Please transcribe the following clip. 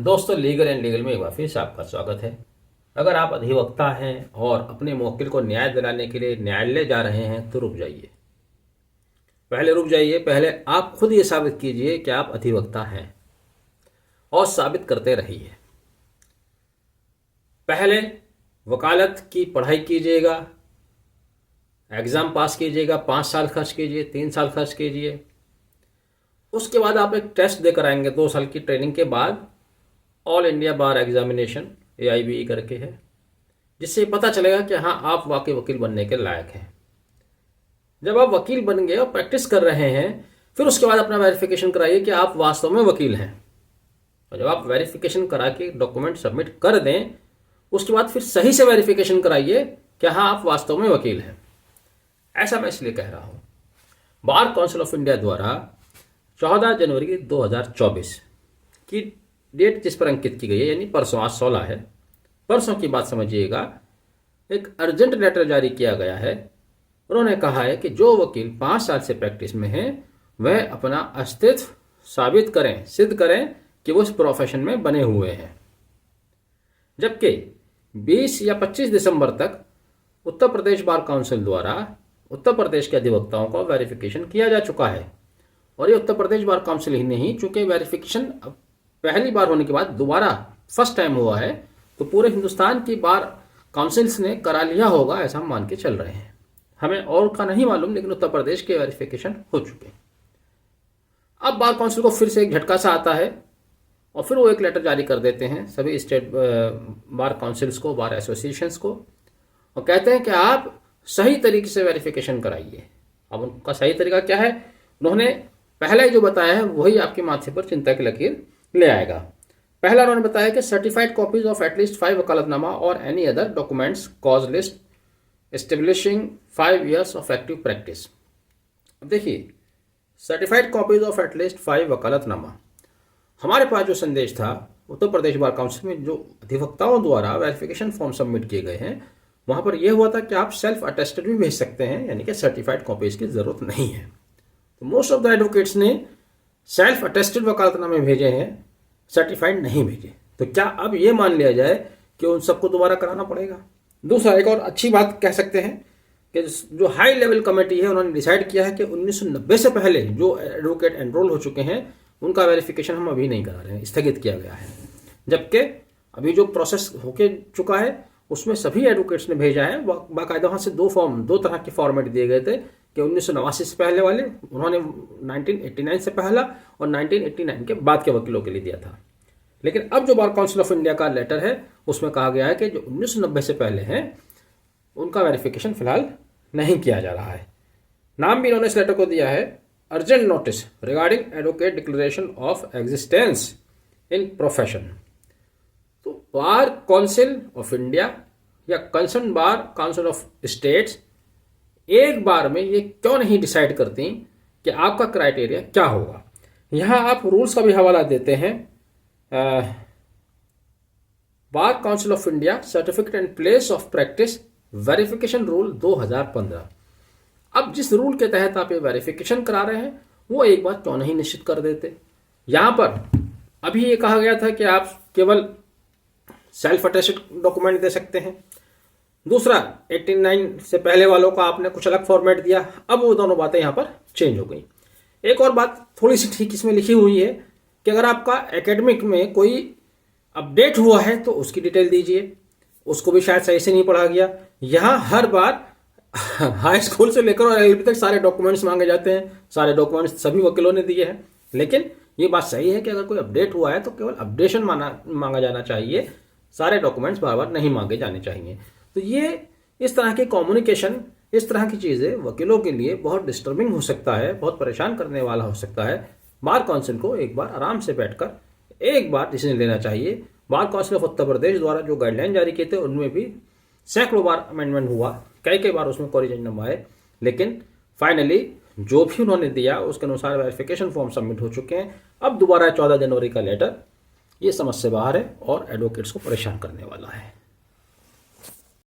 दोस्तों, legal and legal में एक बार फिर से आपका स्वागत है। अगर आप अधिवक्ता हैं और अपने मुवक्किल को न्याय दिलाने के लिए न्यायालय जा रहे हैं तो रुक जाइए। पहले आप खुद ये साबित कीजिए कि आप अधिवक्ता हैं और साबित करते रहिए। पहले वकालत की पढ़ाई कीजिएगा, एग्ज़ाम पास कीजिएगा, 5 साल खर्च कीजिए, 3 साल खर्च कीजिए। उसके बाद आप एक टेस्ट देकर आएंगे 2 साल की ट्रेनिंग के बाद। ऑल इंडिया बार एग्जामिनेशन AIBE करके है, जिससे पता चलेगा कि हाँ, आप वाकई वकील बनने के लायक हैं। जब आप वकील बन गए और प्रैक्टिस कर रहे हैं, फिर उसके बाद अपना वेरिफिकेशन कराइए कि आप वास्तव में वकील हैं। और जब आप वेरिफिकेशन करा के डॉक्यूमेंट सबमिट कर दें, उसके बाद फिर सही से वेरिफिकेशन कराइए कि हाँ, आप वास्तव में वकील हैं। ऐसा मैं इसलिए कह रहा हूँ, बार काउंसिल ऑफ इंडिया द्वारा 14 जनवरी 2024 की डेट जिस पर अंकित की गई है, यानी परसों, आज 16 है, परसों की बात समझिएगा, एक अर्जेंट लेटर जारी किया गया है। उन्होंने कहा है कि जो वकील 5 साल से प्रैक्टिस में हैं, वह अपना अस्तित्व साबित करें, सिद्ध करें कि वो इस प्रोफेशन में बने हुए हैं। जबकि 20 या 25 दिसंबर तक उत्तर प्रदेश बार काउंसिल द्वारा उत्तर प्रदेश के अधिवक्ताओं का वेरिफिकेशन किया जा चुका है। और ये उत्तर प्रदेश बार काउंसिल ही नहीं, चूंकि वेरिफिकेशन पहली बार होने के बाद दोबारा फर्स्ट टाइम हुआ है, तो पूरे हिंदुस्तान की बार काउंसिल्स ने करा लिया होगा, ऐसा हम मान के चल रहे हैं। हमें और का नहीं मालूम, लेकिन उत्तर प्रदेश के वेरिफिकेशन हो चुके। अब बार काउंसिल को फिर से एक झटका सा आता है और फिर वो एक लेटर जारी कर देते हैं सभी स्टेट बार काउंसिल्स को, बार एसोसिएशंस को, और कहते हैं कि आप सही तरीके से वेरिफिकेशन कराइए। अब उनका सही तरीका क्या है? उन्होंने पहला ही जो बताया है वही आपके माथे पर चिंता की लकीर ले आएगा। पहला उन्होंने बताया कि सर्टिफाइड कॉपीज ऑफ एटलीस्ट 5 वकालतनामा और any other documents cause list establishing 5 years of active practice. अब देखिए, सर्टिफाइड कॉपीज ऑफ एटलीस्ट 5 वकालतनामा, हमारे पास जो संदेश था उत्तर प्रदेश बार काउंसिल में जो अधिवक्ताओं द्वारा वेरिफिकेशन फॉर्म सबमिट किए गए हैं, वहां पर यह हुआ था कि आप सेल्फ अटेस्टेड भी भेज सकते हैं, यानी कि सर्टिफाइड कॉपीज की जरूरत नहीं है। तो मोस्ट ऑफ द एडवोकेट्स ने सेल्फ अटेस्टेड वकालतनामे भेजे हैं, सर्टिफाइड नहीं भेजे। तो क्या अब ये मान लिया जाए कि उन सबको दोबारा कराना पड़ेगा? दूसरा, एक और अच्छी बात कह सकते हैं कि जो हाई लेवल कमेटी है, उन्होंने डिसाइड किया है कि 1990 से पहले जो एडवोकेट एनरोल हो चुके हैं उनका वेरिफिकेशन हम अभी नहीं करा रहे हैं, स्थगित किया गया है। जबकि अभी जो प्रोसेस होके चुका है उसमें सभी एडवोकेट्स ने भेजा है। बाकायदा वहाँ से 2 तरह के फॉर्मेट दिए गए थे कि 1989 से पहले वाले उन्होंने 1989 से पहला और 1989 के बाद के वकीलों के लिए दिया था। लेकिन अब जो बार काउंसिल ऑफ इंडिया का लेटर है उसमें कहा गया है कि जो 1990 से पहले हैं उनका वेरिफिकेशन फिलहाल नहीं किया जा रहा है। नाम भी इन्होंने इस लेटर को दिया है urgent notice regarding advocate declaration of existence in profession. तो बार काउंसिल ऑफ इंडिया या concern bar council of states एक बार में ये क्यों नहीं डिसाइड करती कि आपका क्राइटेरिया क्या होगा? यहां आप रूल्स का भी हवाला देते हैं। Bar council of India certificate and place of practice verification rule 2015। अब जिस रूल के तहत आप ये वेरिफिकेशन करा रहे हैं वो एक बार क्यों नहीं निश्चित कर देते? यहां पर अभी ये कहा गया था कि आप केवल सेल्फ अटेस्टेड डॉक्यूमेंट दे सकते हैं। दूसरा, 89 से पहले वालों का आपने कुछ अलग फॉर्मेट दिया। अब वो दोनों बातें यहाँ पर चेंज हो गई। एक और बात थोड़ी सी ठीक इसमें लिखी हुई है कि अगर आपका एकेडमिक में कोई अपडेट हुआ है तो उसकी डिटेल दीजिए। उसको भी शायद सही से नहीं पढ़ा गया। यहाँ हर बार हाई स्कूल से लेकर और LLB तक सारे डॉक्यूमेंट्स मांगे जाते हैं। सारे डॉक्यूमेंट्स सभी वकीलों ने दिए हैं, लेकिन ये बात सही है कि अगर कोई अपडेट हुआ है तो केवल अपडेशन मांगा जाना चाहिए, सारे डॉक्यूमेंट्स बार बार नहीं मांगे जाने चाहिए। तो ये इस तरह की कम्युनिकेशन, इस तरह की चीज़ें वकीलों के लिए बहुत डिस्टर्बिंग हो सकता है, बहुत परेशान करने वाला हो सकता है। बार काउंसिल को एक बार आराम से बैठकर एक बार डिसीजन लेना चाहिए। Bar council of Uttar Pradesh द्वारा जो गाइडलाइन जारी किए थे उनमें भी सैकड़ों बार अमेंडमेंट हुआ, कई बार उसमें कोरिजेंडम आए, लेकिन फाइनली जो भी उन्होंने दिया उसके अनुसार वेरिफिकेशन फॉर्म सबमिट हो चुके हैं। अब दोबारा 14 जनवरी का लेटर ये समझ से बाहर है और एडवोकेट्स को परेशान करने वाला है।